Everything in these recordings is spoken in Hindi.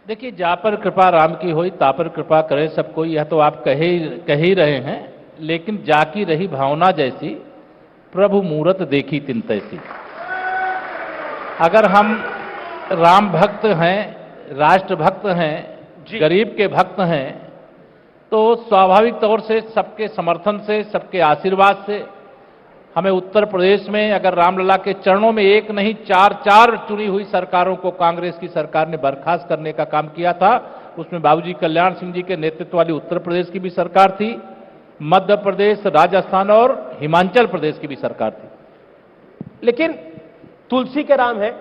देखिए, जा पर कृपा राम की होई ता पर कृपा करे सब कोई, यह तो आप कह ही रहे हैं। लेकिन जाकी रही भावना जैसी, प्रभु मूरत देखी तिन तैसी। अगर हम राम भक्त हैं, राष्ट्र भक्त हैं, गरीब के भक्त हैं, तो स्वाभाविक तौर से सबके समर्थन से, सबके आशीर्वाद से हमें उत्तर प्रदेश में अगर रामलला के चरणों में एक नहीं चार चार चुनी हुई सरकारों को कांग्रेस की सरकार ने बर्खास्त करने का काम किया था। उसमें बाबूजी कल्याण सिंह जी के नेतृत्व वाली उत्तर प्रदेश की भी सरकार थी, मध्य प्रदेश, राजस्थान और हिमाचल प्रदेश की भी सरकार थी। लेकिन तुलसी के राम है,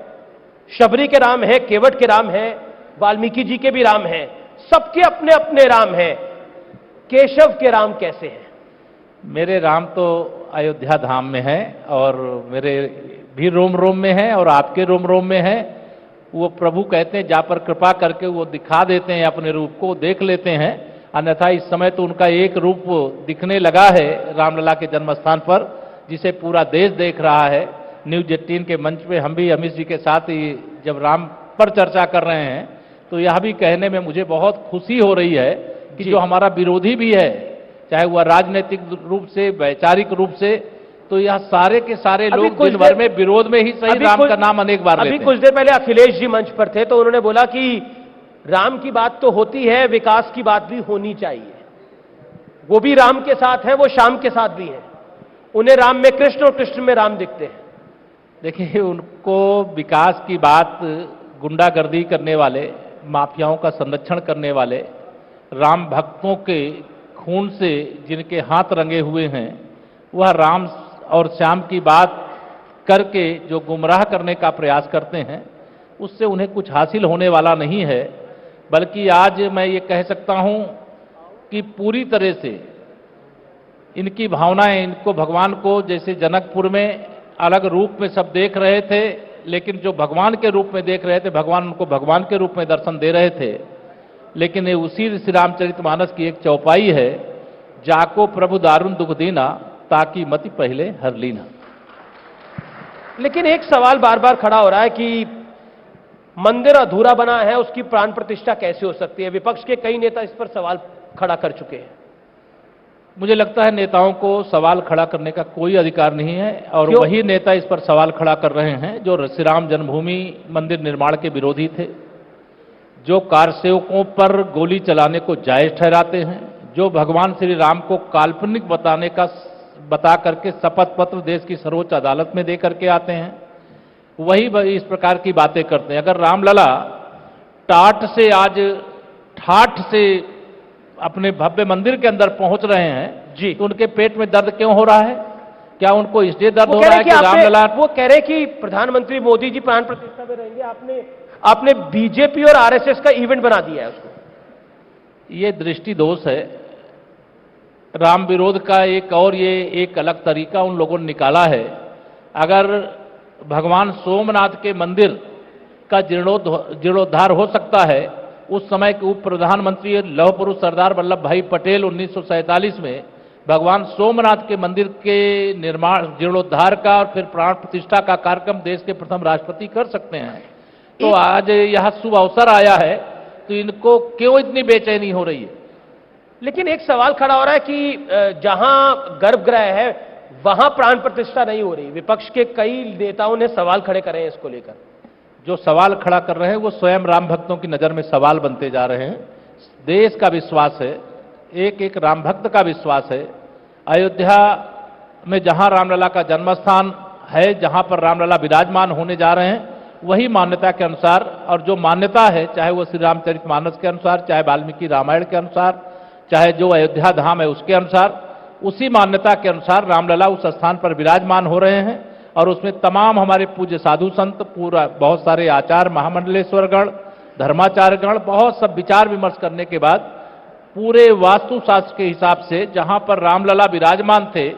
शबरी के राम है, केवट के राम है, वाल्मीकि जी के भी राम हैं, सबके अपने अपने राम हैं। केशव के राम कैसे हैं? मेरे राम तो अयोध्या धाम में है और मेरे भी रोम रोम में है और आपके रोम रोम में है। वो प्रभु कहते हैं, जा पर कृपा करके वो दिखा देते हैं अपने रूप को, देख लेते हैं। अन्यथा इस समय तो उनका एक रूप दिखने लगा है रामलला के जन्मस्थान पर, जिसे पूरा देश देख रहा है। न्यूज 18 के मंच पे हम भी अमित जी के साथ ही जब राम पर चर्चा कर रहे हैं, तो यह भी कहने में मुझे बहुत खुशी हो रही है कि जो हमारा विरोधी भी है, चाहे वह राजनीतिक रूप से, वैचारिक रूप से, तो यह सारे के सारे लोग दिन भर में विरोध में ही सही राम का नाम अनेक बार लेते हैं। अभी कुछ देर पहले अखिलेश जी मंच पर थे, तो उन्होंने बोला कि राम की बात तो होती है, विकास की बात भी होनी चाहिए। वो भी राम के साथ है, वो श्याम के साथ भी है। उन्हें राम में कृष्ण और कृष्ण में राम दिखते हैं। देखिए, उनको विकास की बात गुंडागर्दी करने वाले, माफियाओं का संरक्षण करने वाले, राम भक्तों के खून से जिनके हाथ रंगे हुए हैं, वह राम और श्याम की बात करके जो गुमराह करने का प्रयास करते हैं, उससे उन्हें कुछ हासिल होने वाला नहीं है। बल्कि आज मैं ये कह सकता हूं कि पूरी तरह से इनकी भावनाएं, इनको भगवान को जैसे जनकपुर में अलग रूप में सब देख रहे थे, लेकिन जो भगवान के रूप में देख रहे थे, भगवान उनको भगवान के रूप में दर्शन दे रहे थे। लेकिन ये उसी श्री रामचरितमानस की एक चौपाई है, जाको प्रभु दारुण दुख दीना, ताकि मति पहले हर लीना। लेकिन एक सवाल बार बार खड़ा हो रहा है कि मंदिर अधूरा बना है, उसकी प्राण प्रतिष्ठा कैसे हो सकती है? विपक्ष के कई नेता इस पर सवाल खड़ा कर चुके हैं। मुझे लगता है नेताओं को सवाल खड़ा करने का कोई अधिकार नहीं है, और वही नेता इस पर सवाल खड़ा कर रहे हैं जो श्री राम जन्मभूमि मंदिर निर्माण के विरोधी थे, जो कारसेवकों पर गोली चलाने को जायज ठहराते हैं, जो भगवान श्री राम को काल्पनिक बता करके शपथ पत्र देश की सर्वोच्च अदालत में दे करके आते हैं, वही इस प्रकार की बातें करते हैं। अगर रामलला ठाठ से अपने भव्य मंदिर के अंदर पहुंच रहे हैं जी, तो उनके पेट में दर्द क्यों हो रहा है? क्या उनको इसलिए दर्द हो रहा है कि रामलला? वो कह रहे कि प्रधानमंत्री मोदी जी प्राण प्रतिष्ठा में रहेंगे, आपने बीजेपी और आरएसएस का इवेंट बना दिया है उसको। ये दृष्टि दोष है। राम विरोध का एक अलग तरीका उन लोगों ने निकाला है। अगर भगवान सोमनाथ के मंदिर का जीर्णोद्धार हो सकता है, उस समय के उप प्रधानमंत्री लौह पुरुष सरदार वल्लभ भाई पटेल 1947 में भगवान सोमनाथ के मंदिर के निर्माण, जीर्णोद्धार का और फिर प्राण प्रतिष्ठा का कार्यक्रम देश के प्रथम राष्ट्रपति कर सकते हैं। तो आज यह शुभ अवसर आया है, तो इनको क्यों इतनी बेचैनी हो रही है? लेकिन एक सवाल खड़ा हो रहा है कि जहां गर्भगृह है वहां प्राण प्रतिष्ठा नहीं हो रही। विपक्ष के कई नेताओं ने सवाल खड़े करे हैं इसको लेकर। जो सवाल खड़ा कर रहे हैं वो स्वयं राम भक्तों की नजर में सवाल बनते जा रहे हैं। देश का विश्वास है, एक एक राम भक्त का विश्वास है। अयोध्या में जहां रामलला का जन्मस्थान है, जहां पर रामलला विराजमान होने जा रहे हैं, वही मान्यता के अनुसार, और जो मान्यता है, चाहे वो श्री रामचरितमानस के अनुसार, चाहे वाल्मीकि रामायण के अनुसार, चाहे जो अयोध्या धाम है उसके अनुसार, उसी मान्यता के अनुसार रामलला उस स्थान पर विराजमान हो रहे हैं। और उसमें तमाम हमारे पूज्य साधु संत, पूरा बहुत सारे आचार्य महामंडलेश्वरगण, धर्माचार्यगण, बहुत सब विचार विमर्श करने के बाद पूरे वास्तुशास्त्र के हिसाब से जहां पर रामलला विराजमान थे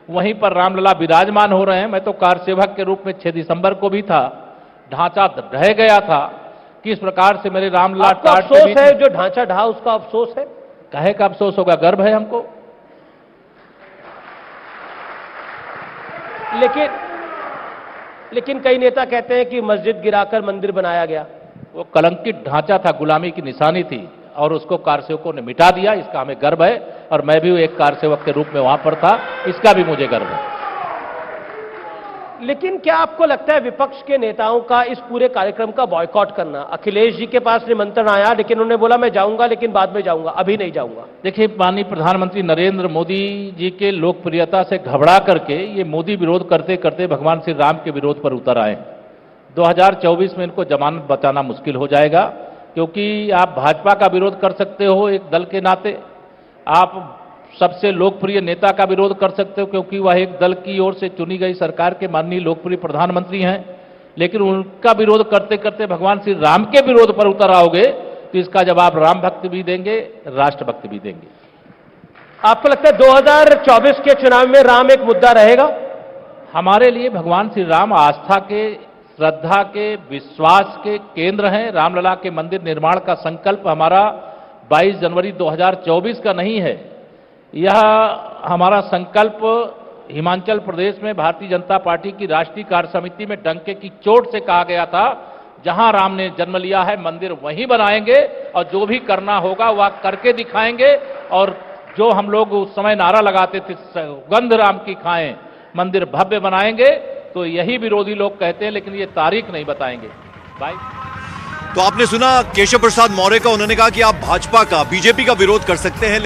वहीं पर रामलला विराजमान हो रहे हैं। मैं तो कारसेवक के रूप में 6 दिसंबर को भी था, ढांचा ढह गया था। किस प्रकार से मेरे रामलला अफसोस है, जो ढांचा ढहा उसका अफसोस है? कहे का अफसोस होगा, गर्व है हमको। लेकिन कई नेता कहते हैं कि मस्जिद गिराकर मंदिर बनाया गया। वो कलंकित ढांचा था, गुलामी की निशानी थी, और उसको कारसेवकों ने मिटा दिया। इसका हमें गर्व है, और मैं भी एक कारसेवक के रूप में वहां पर था, इसका भी मुझे गर्व है। लेकिन क्या आपको लगता है विपक्ष के नेताओं का इस पूरे कार्यक्रम का बॉयकॉट करना? अखिलेश जी के पास निमंत्रण आया, लेकिन उन्होंने बोला मैं जाऊंगा, लेकिन बाद में जाऊंगा, अभी नहीं जाऊंगा। देखिए, माननीय प्रधानमंत्री नरेंद्र मोदी जी के लोकप्रियता से घबरा करके ये मोदी विरोध करते करते भगवान श्री राम के विरोध पर उतर आए। 2024 में इनको जमानत बचाना मुश्किल हो जाएगा, क्योंकि आप भाजपा का विरोध कर सकते हो एक दल के नाते, आप सबसे लोकप्रिय नेता का विरोध कर सकते हो क्योंकि वह एक दल की ओर से चुनी गई सरकार के माननीय लोकप्रिय प्रधानमंत्री हैं, लेकिन उनका विरोध करते करते भगवान श्री राम के विरोध पर उतर आओगे तो इसका जवाब राम भक्त भी देंगे, राष्ट्रभक्त भी देंगे। आपको लगता है 2024 के चुनाव में राम एक मुद्दा रहेगा? हमारे लिए भगवान श्री राम आस्था के, श्रद्धा के, विश्वास के केंद्र हैं। रामलला के मंदिर निर्माण का संकल्प हमारा 22 जनवरी 2024 का नहीं है। यह हमारा संकल्प हिमाचल प्रदेश में भारतीय जनता पार्टी की राष्ट्रीय कार्य समिति में डंके की चोट से कहा गया था, जहां राम ने जन्म लिया है मंदिर वहीं बनाएंगे, और जो भी करना होगा वह करके दिखाएंगे। और जो हम लोग उस समय नारा लगाते थे, सुगंध राम की खाएं, मंदिर भव्य बनाएंगे, तो यही विरोधी लोग कहते हैं, लेकिन ये तारीख नहीं बताएंगे। भाई, तो आपने सुना केशव प्रसाद मौर्य का, उन्होंने कहा कि आप भाजपा का, बीजेपी का विरोध कर सकते हैं।